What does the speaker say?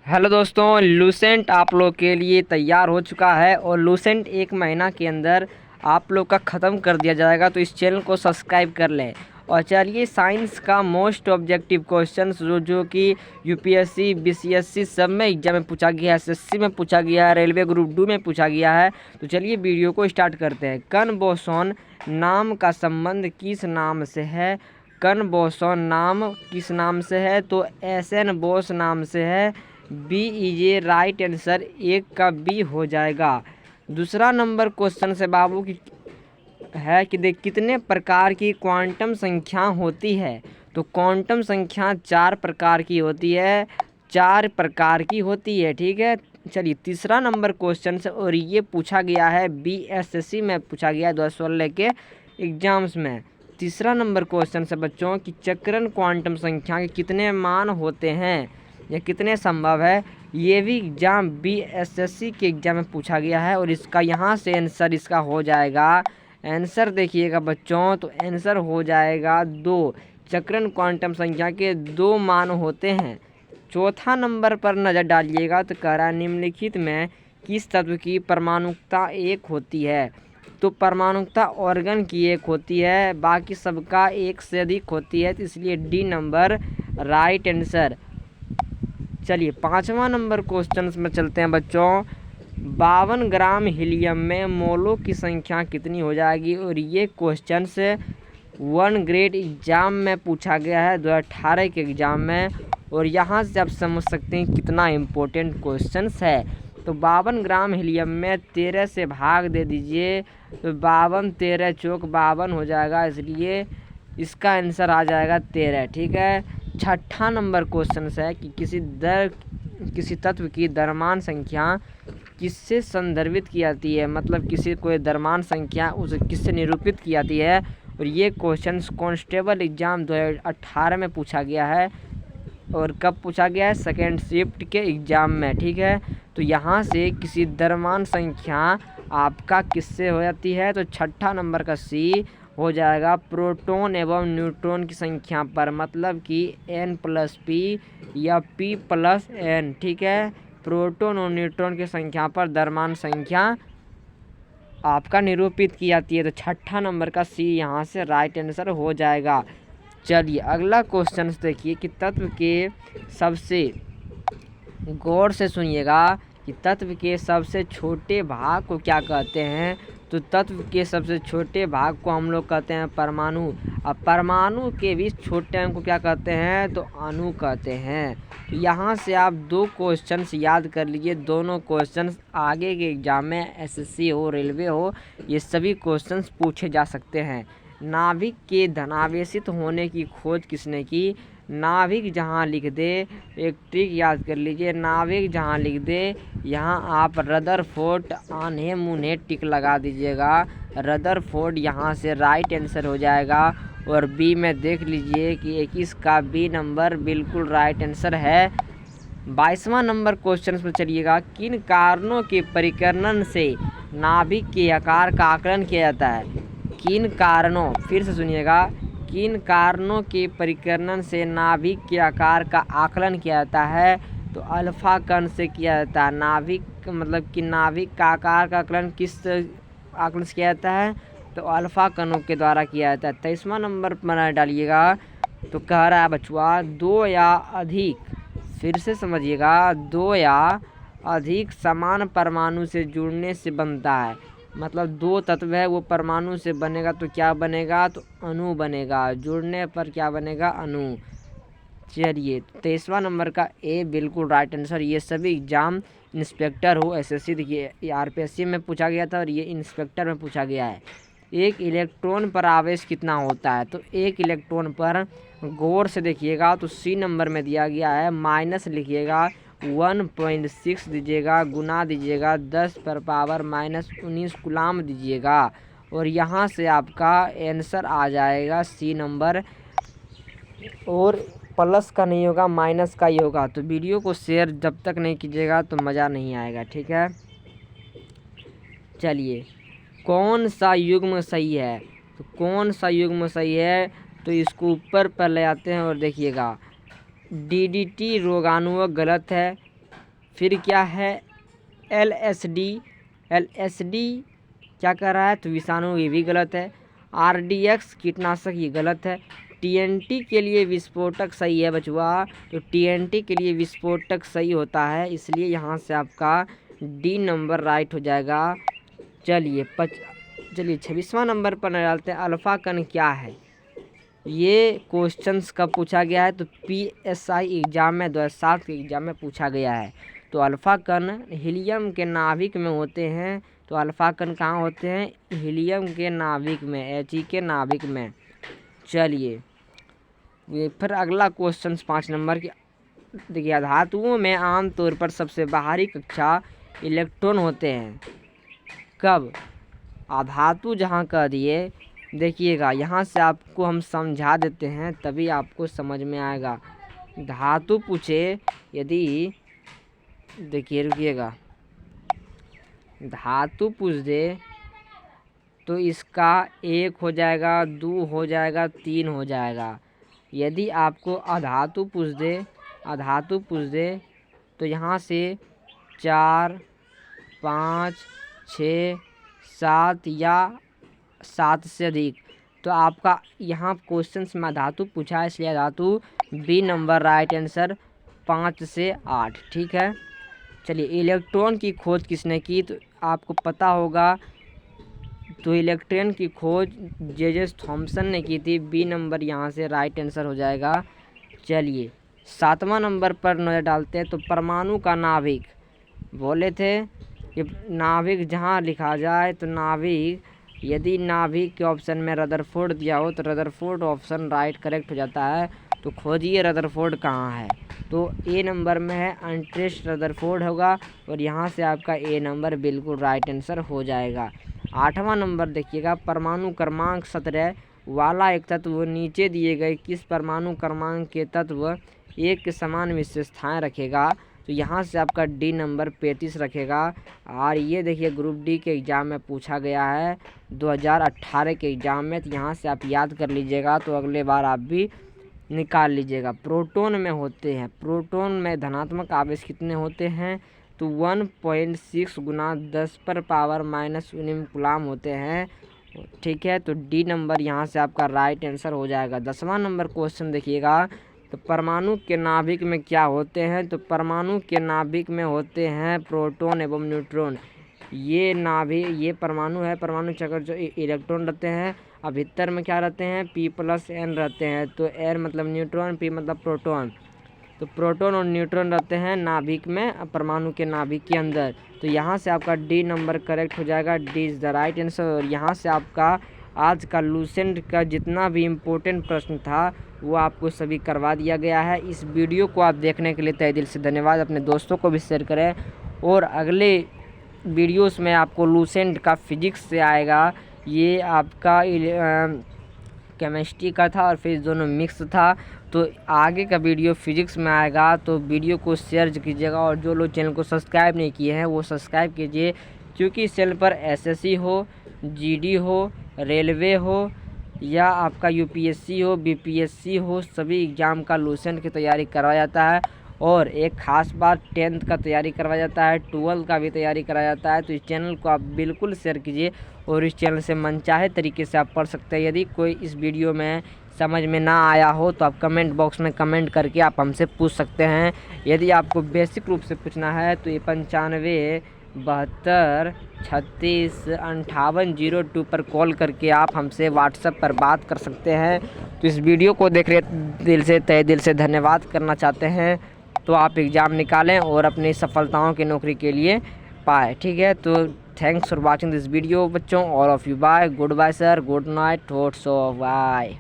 Hello दोस्तों, Lucent आप लोग के लिए तैयार हो चुका है और लूसेंट 1 महीना के अंदर आप लोग का ख़त्म कर दिया जाएगा। तो इस चैनल को सब्सक्राइब कर लें। और चलिए, साइंस का मोस्ट ऑब्जेक्टिव क्वेश्चन जो कि यूपीएससी बीसीएससी सब में एग्जाम में पूछा गया है, एसएससी में पूछा गया है, रेलवे ग्रुप 2 में पूछा गया है। तो चलिए वीडियो को स्टार्ट करते हैं। कण बोसॉन नाम का संबंध किस नाम से है? कण बोसॉन नाम किस नाम से है? तो एस.एन. बोस नाम से है। B is a right answer, एक का बी हो जाएगा। दूसरा नंबर क्वेश्चन से बाबू की है कि देख कितने प्रकार की क्वांटम संख्या होती है? तो क्वांटम संख्या 4 प्रकार की होती है, 4 प्रकार की होती है। ठीक है, चलिए तीसरा नंबर क्वेश्चन से, और ये पूछा गया है बीएसएससी में पूछा गया है 2016 के एग्जाम्स में। तीसरा नंबर क्वेश्चन से बच्चों कि चक्रण क्वांटम संख्या के कितने मान होते हैं या कितने संभव है? ये भी एग्जाम बीएसएससी के एग्जाम में पूछा गया है और इसका यहाँ से आंसर इसका हो जाएगा। आंसर देखिएगा बच्चों, तो आंसर हो जाएगा 2। चक्रण क्वांटम संख्या के 2 मान होते हैं। चौथा नंबर पर नज़र डालिएगा तो कह रहा है निम्नलिखित में किस तत्व की परमाणुकता 1 होती है? तो परमाणुकता ऑर्गन की 1 होती है, बाकी सबका 1 से अधिक होती है, तो इसलिए डी नंबर राइट आंसर। चलिए 5वां नंबर क्वेश्चन में चलते हैं बच्चों। 52 ग्राम हीलियम में मोलों की संख्या कितनी हो जाएगी? और ये क्वेश्चन से 1 ग्रेड एग्जाम में पूछा गया है 2018 के एग्ज़ाम में, और यहाँ से आप समझ सकते हैं कितना इम्पोर्टेंट क्वेश्चन है। तो 52 ग्राम हीलियम में 13 से भाग दे दीजिए, तो 52 13 चौक 52 हो जाएगा, इसलिए इसका आंसर आ जाएगा 13। ठीक है, छठा नंबर क्वेश्चन है कि किसी तत्व की द्रव्यमान संख्या किससे संदर्भित की जाती है? मतलब किसी कोई द्रव्यमान संख्या उसे किससे निरूपित की जाती है? और ये क्वेश्चन कांस्टेबल एग्जाम 2018 में पूछा गया है। और कब पूछा गया है? सेकेंड शिफ्ट के एग्ज़ाम में। ठीक है, तो यहाँ से किसी द्रव्यमान संख्या आपका किससे हो जाती है? तो छठा नंबर का सी हो जाएगा, प्रोटॉन एवं न्यूट्रॉन की संख्या पर, मतलब कि n+p या p+n। ठीक है, प्रोटॉन और न्यूट्रॉन की संख्या पर द्रव्यमान संख्या आपका निरूपित की जाती है। तो छठा नंबर का सी यहाँ से राइट आंसर हो जाएगा। चलिए अगला क्वेश्चन देखिए कि तत्व के सबसे, गौर से सुनिएगा, कि तत्व के सबसे छोटे भाग को क्या कहते हैं? तो तत्व के सबसे छोटे भाग को हम लोग कहते हैं परमाणु। अब परमाणु के भी छोटे अंग को क्या कहते हैं? तो अणु कहते हैं। तो यहाँ से आप 2 क्वेश्चंस याद कर लीजिए। दोनों क्वेश्चंस आगे के एग्जाम में एसएससी हो, रेलवे हो, ये सभी क्वेश्चंस पूछे जा सकते हैं। नाभिक के धनावेशित होने की खोज किसने की? नाभिक जहाँ लिख दे, एक ट्रिक याद कर लीजिए, नाभिक जहाँ लिख दे यहाँ आप रदरफोर्ड आन्हे मुन्हे टिक लगा दीजिएगा। रदरफोर्ड यहाँ से राइट आंसर हो जाएगा। और बी में देख लीजिए कि 21 का बी नंबर बिल्कुल राइट आंसर है। 22वां नंबर क्वेश्चन पर चलिएगा। किन कारणों के परिकर्णन से नाभिक के आकार का आकलन किया जाता है? किन कारणों, फिर से सुनिएगा, किन कारणों के परिकर्णन से नाभिक के आकार का आकलन किया जाता है? तो अल्फा कण से किया जाता है। नाभिक मतलब कि नाभिक का आकार का आकलन किस आकलन से किया जाता है? तो अल्फा कणों के द्वारा किया जाता है। 23वां नंबर पर डालिएगा तो कह रहा है बचवा 2 या अधिक, फिर से समझिएगा, 2 या अधिक समान परमाणु से जुड़ने से बनता है। मतलब 2 तत्व है वो परमाणु से बनेगा तो क्या बनेगा? तो अणु बनेगा। जुड़ने पर क्या बनेगा? अणु। चलिए 23वां नंबर का ए बिल्कुल राइट आंसर। ये सभी एग्जाम इंस्पेक्टर हो, एसएससी, देखिए आरपीएससी में पूछा गया था और ये इंस्पेक्टर में पूछा गया है। एक इलेक्ट्रॉन पर आवेश कितना होता है? तो एक इलेक्ट्रॉन पर, गौर से देखिएगा, तो सी नंबर में दिया गया है, माइनस लिखिएगा, 1.6 दीजिएगा, गुना दीजिएगा 10⁻⁻19 कूलाम दीजिएगा, और यहाँ से आपका आंसर आ जाएगा सी नंबर। और प्लस का नहीं होगा, माइनस का ही होगा। तो वीडियो को शेयर जब तक नहीं कीजिएगा तो मज़ा नहीं आएगा। ठीक है, चलिए कौन सा युग्म सही है? तो कौन सा युग्म सही है? तो इसको ऊपर पर ले आते हैं और देखिएगा, डीडीटी रोगाणुक गलत है, फिर क्या है LSD, LSD क्या कर रहा है तो विषाणु, ये भी गलत है। RDX कीटनाशक, ये गलत है। TNT के लिए विस्फोटक सही है बचुआ, तो TNT के लिए विस्फोटक सही होता है, इसलिए यहाँ से आपका D नंबर राइट हो जाएगा। चलिए 26वां नंबर पर डालते हैं, अल्फ़ा कण क्या है। ये क्वेश्चंस कब पूछा गया है तो PSI एग्ज़ाम में 2007 के एग्ज़ाम में पूछा गया है। तो अल्फ़ा कण हीलियम के नाभिक में होते हैं। तो अल्फ़ा कण कहाँ होते हैं, हीलियम के नाभिक में, He के नाभिक में। चलिए फिर अगला क्वेश्चन 5 नंबर की, देखिए धातुओं में आमतौर पर सबसे बाहरी कक्षा इलेक्ट्रॉन होते हैं। कब, अधातु जहाँ कह दिए, देखिएगा यहाँ से आपको हम समझा देते हैं तभी आपको समझ में आएगा। धातु पूछे यदि, देखिए रुकिएगा, धातु पूछ दे तो इसका 1 हो जाएगा, 2 हो जाएगा, 3 हो जाएगा। यदि आपको अधातु पूछ दे तो यहाँ से 4, 5, 6, 7 या 7 से अधिक। तो आपका यहाँ क्वेश्चन में धातु पूछा है, इसलिए धातु B नंबर राइट आंसर 5 से 8। ठीक है। चलिए इलेक्ट्रॉन की खोज किसने की तो आपको पता होगा, तो इलेक्ट्रॉन की खोज J.J. थॉमसन ने की थी। B नंबर यहाँ से राइट आंसर हो जाएगा। चलिए 7वां नंबर पर नज़र डालते हैं, तो परमाणु का नाभिक बोले थे कि नाभिक जहाँ लिखा जाए तो नाभिक, यदि नाभिक के ऑप्शन में रदरफोर्ड दिया हो तो रदरफोर्ड ऑप्शन राइट करेक्ट हो जाता है। तो खोजिए रदरफोर्ड कहाँ है, तो A नंबर में है, अंट्रेस रदरफोर्ड होगा, और यहाँ से आपका A नंबर बिल्कुल राइट आंसर हो जाएगा। 8वां नंबर देखिएगा, परमाणु क्रमांक 17 वाला एक तत्व नीचे दिए गए किस परमाणु क्रमांक के तत्व एक के समान विशेषताएँ रखेगा। तो यहाँ से आपका D नंबर 35 रखेगा। और ये देखिए ग्रुप D के एग्ज़ाम में पूछा गया है 2018 के एग्ज़ाम में, तो यहाँ से आप याद कर लीजिएगा, तो अगले बार आप भी निकाल लीजिएगा। प्रोटॉन में होते हैं, प्रोटॉन में धनात्मक आवेश कितने होते हैं तो 1.6 गुना 10⁻⁻19 कूलाम होते हैं। ठीक है, तो D नंबर यहाँ से आपका राइट आंसर हो जाएगा। 10वां नंबर क्वेश्चन देखिएगा, तो परमाणु के नाभिक में क्या होते हैं तो परमाणु के नाभिक में होते हैं प्रोटॉन एवं न्यूट्रॉन। ये नाभिक, ये परमाणु है, परमाणु चक्र जो इलेक्ट्रॉन रहते हैं, अब भीतर में क्या रहते हैं P+N रहते हैं। तो N मतलब न्यूट्रॉन, P मतलब प्रोटॉन, तो प्रोटॉन और न्यूट्रॉन रहते हैं नाभिक में, परमाणु के नाभिक के अंदर। तो यहाँ से आपका D नंबर करेक्ट हो जाएगा, D is the right answer. और यहाँ से आपका आज का लूसेंट का जितना भी इम्पोर्टेंट प्रश्न था वो आपको सभी करवा दिया गया है। इस वीडियो को आप देखने के लिए तहे दिल से धन्यवाद। अपने दोस्तों को भी शेयर करें, और अगले वीडियोस में आपको लूसेंट का फिजिक्स से आएगा, ये आपका केमिस्ट्री का था और फिर दोनों मिक्स था। तो आगे का वीडियो फिजिक्स में आएगा, तो वीडियो को शेयर कीजिएगा, और जो लोग चैनल को सब्सक्राइब नहीं किए हैं वो सब्सक्राइब कीजिए, क्योंकि इस चैनल पर SSC हो, GD हो, रेलवे हो, या आपका UPSC हो, BPSC हो, सभी एग्ज़ाम का लूसेंट की तैयारी करवाया जाता है। और एक ख़ास बात, 10th का तैयारी करवाया जाता है, 12th का भी तैयारी कराया जाता है। तो इस चैनल को आप बिल्कुल शेयर कीजिए, और इस चैनल से मनचाहे तरीके से आप पढ़ सकते हैं। यदि कोई इस वीडियो में समझ में ना आया हो तो आप कमेंट बॉक्स में कमेंट करके आप हमसे पूछ सकते हैं। यदि आपको बेसिक रूप से पूछना है तो ये 95 72 36 58 02 पर कॉल करके आप हमसे व्हाट्सएप पर बात कर सकते हैं। तो इस वीडियो को देख रहे दिल से, तहे दिल से धन्यवाद करना चाहते हैं, तो आप एग्ज़ाम निकालें और अपनी सफलताओं की नौकरी के लिए पाए। ठीक है, तो thanks for watching this video बच्चों, all of you. Bye, good bye sir, good night, thoughts of bye.